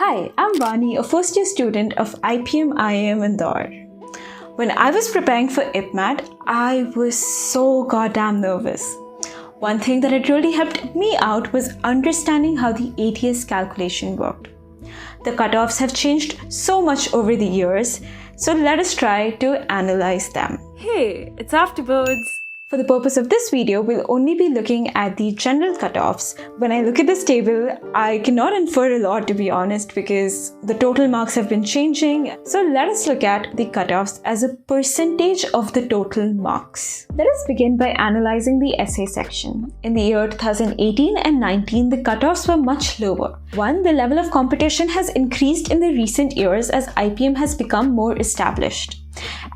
Hi, I'm Vani, a first-year student of IIM Indore. When I was preparing for IPMAT, I was so goddamn nervous. One thing that had really helped me out was understanding how the ATS calculation worked. The cutoffs have changed so much over the years, so let us try to analyze them. Hey, it's AfterBoards. For the purpose of this video, we'll only be looking at the general cutoffs. When I look at this table, I cannot infer a lot, to be honest, because the total marks have been changing. So let us look at the cutoffs as a percentage of the total marks. Let us begin by analyzing the essay section. In the year 2018 and 19, the cutoffs were much lower. One, the level of competition has increased in the recent years as IPM has become more established.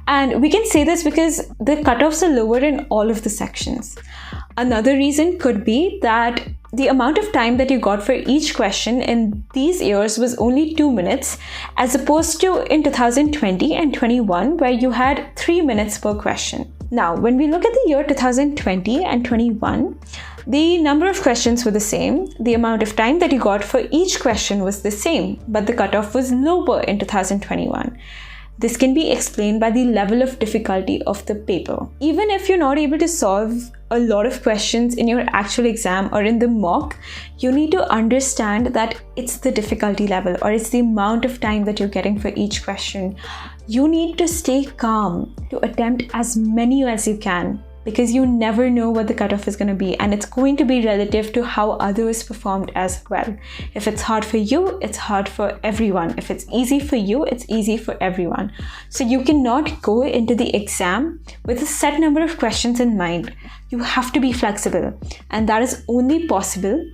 And we can say this because the cutoffs are lower in all of the sections. Another reason could be that the amount of time that you got for each question in these years was only 2 minutes, as opposed to in 2020 and 21 where you had 3 minutes per question. Now, when we look at the year 2020 and 21, the number of questions were the same, the amount of time that you got for each question was the same, but the cutoff was lower in 2021. This can be explained by the level of difficulty of the paper. Even if you're not able to solve a lot of questions in your actual exam or in the mock, you need to understand that it's the difficulty level or it's the amount of time that you're getting for each question. You need to stay calm to attempt as many as you can, because you never know what the cutoff is going to be, and it's going to be relative to how others performed as well. If it's hard for you, it's hard for everyone. If it's easy for you, it's easy for everyone. So you cannot go into the exam with a set number of questions in mind. You have to be flexible, and that is only possible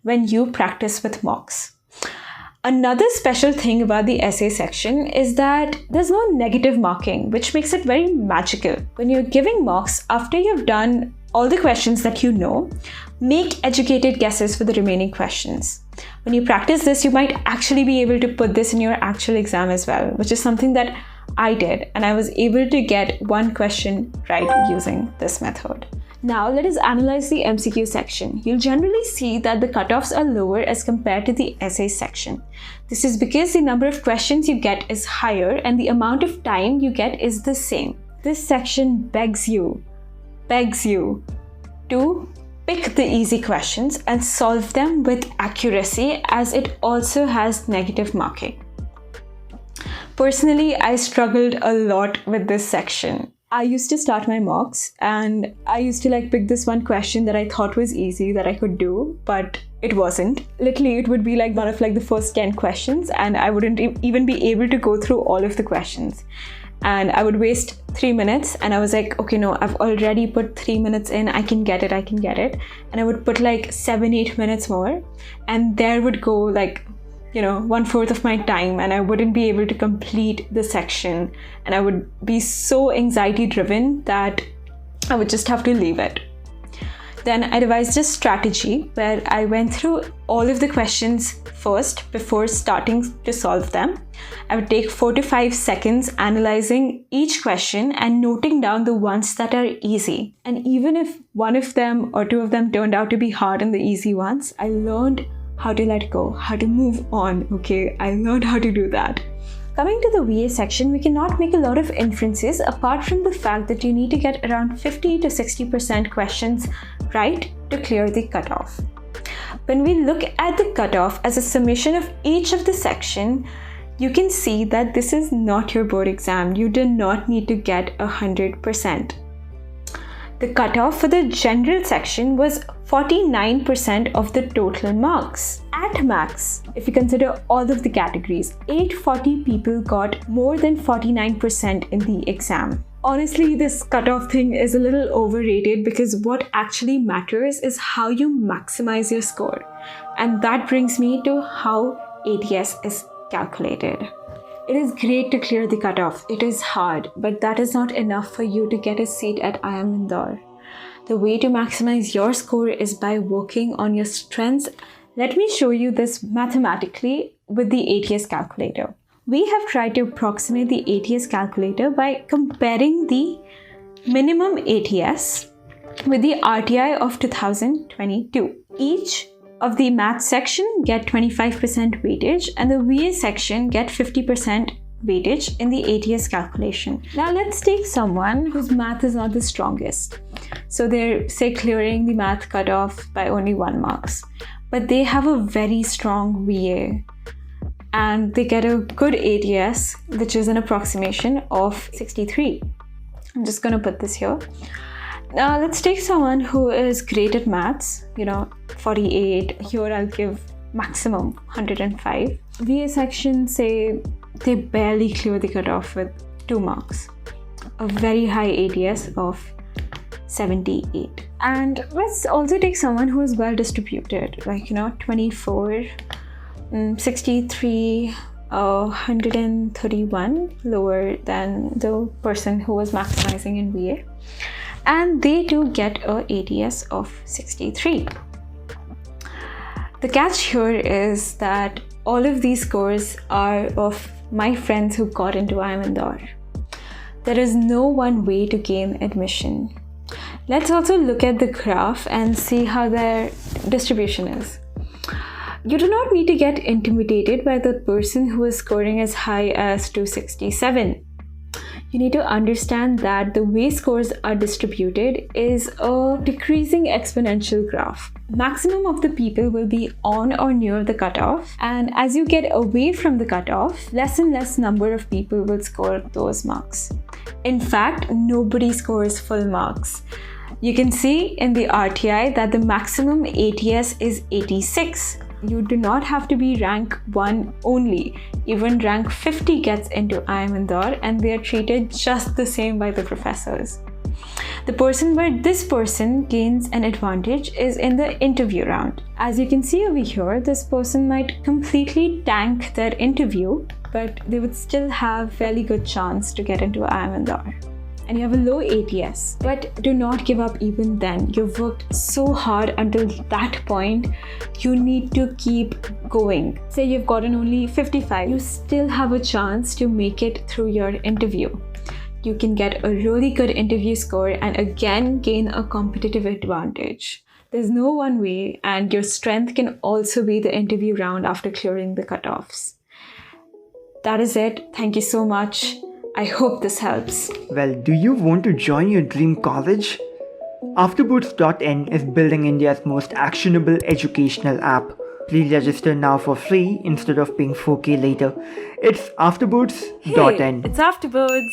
when you practice with mocks. Another special thing about the essay section is that there's no negative marking, which makes it very magical. When you're giving mocks, after you've done all the questions that you know, make educated guesses for the remaining questions. When you practice this, you might actually be able to put this in your actual exam as well, which is something that I did, and I was able to get one question right using this method. Now let us analyze the MCQ section. You'll generally see that the cutoffs are lower as compared to the essay section. This is because the number of questions you get is higher and the amount of time you get is the same. This section begs you to pick the easy questions and solve them with accuracy, as it also has negative marking. Personally, I struggled a lot with this section. I used to start my mocks and I used to pick this one question that I thought was easy that I could do, but it wasn't. Literally, it would be one of the first 10 questions and I wouldn't even be able to go through all of the questions. And I would waste 3 minutes and I was like, okay, no, I've already put 3 minutes in, I can get it. And I would put 7-8 minutes more, and there would go 1/4 of my time, and I wouldn't be able to complete the section, and I would be so anxiety driven that I would just have to leave it. Then I devised a strategy where I went through all of the questions first before starting to solve them. I would take 4 to 5 seconds analyzing each question and noting down the ones that are easy. And even if one of them or two of them turned out to be hard and the easy ones, I learned how to let go, how to move on, okay? I learned how to do that. Coming to the VA section, we cannot make a lot of inferences apart from the fact that you need to get around 50 to 60% questions right to clear the cutoff. When we look at the cutoff as a summation of each of the section, you can see that this is not your board exam. You do not need to get 100%. The cutoff for the general section was 49% of the total marks. At max, if you consider all of the categories, 840 people got more than 49% in the exam. Honestly, this cutoff thing is a little overrated, because what actually matters is how you maximize your score. And that brings me to how ATS is calculated. It is great to clear the cutoff. It is hard, but that is not enough for you to get a seat at IIM Indore. The way to maximize your score is by working on your strengths. Let me show you this mathematically with the ATS calculator. We have tried to approximate the ATS calculator by comparing the minimum ATS with the RTI of 2022. Each of the math section get 25% weightage and the VA section get 50% weightage in the ATS calculation. Now let's take someone whose math is not the strongest. So they're, say, clearing the math cutoff by only 1 marks, but they have a very strong VA and they get a good ATS, which is an approximation of 63. I'm just going to put this here. Now let's take someone who is great at maths, 48. Here I'll give maximum 105. VA section, say they barely clear the cutoff with 2 marks. A very high ATS of 78. And let's also take someone who is well distributed, 24, 63, 131, lower than the person who was maximizing in VA. And they too get a ATS of 63. The catch here is that all of these scores are of my friends who got into IIM Indore. There is no one way to gain admission. Let's also look at the graph and see how their distribution is. You do not need to get intimidated by the person who is scoring as high as 267. You need to understand that the way scores are distributed is a decreasing exponential graph. Maximum of the people will be on or near the cutoff, and as you get away from the cutoff, less and less number of people will score those marks. In fact, nobody scores full marks. You can see in the RTI that the maximum ATS is 86. You do not have to be rank 1 only. Even rank 50 gets into IIM Indore and they are treated just the same by the professors. The person where this person gains an advantage is in the interview round. As you can see over here, this person might completely tank their interview, but they would still have fairly good chance to get into IIM Indore. And you have a low ATS, but do not give up even then. You've worked so hard until that point, you need to keep going. Say you've gotten only 55, you still have a chance to make it through your interview. You can get a really good interview score and again gain a competitive advantage. There's no one way, and your strength can also be the interview round after clearing the cutoffs. That is it. Thank you so much. I hope this helps. Well, do you want to join your dream college? AfterBoards.in is building India's most actionable educational app. Please register now for free instead of paying 4K later. It's AfterBoards.in. Hey, it's AfterBoards.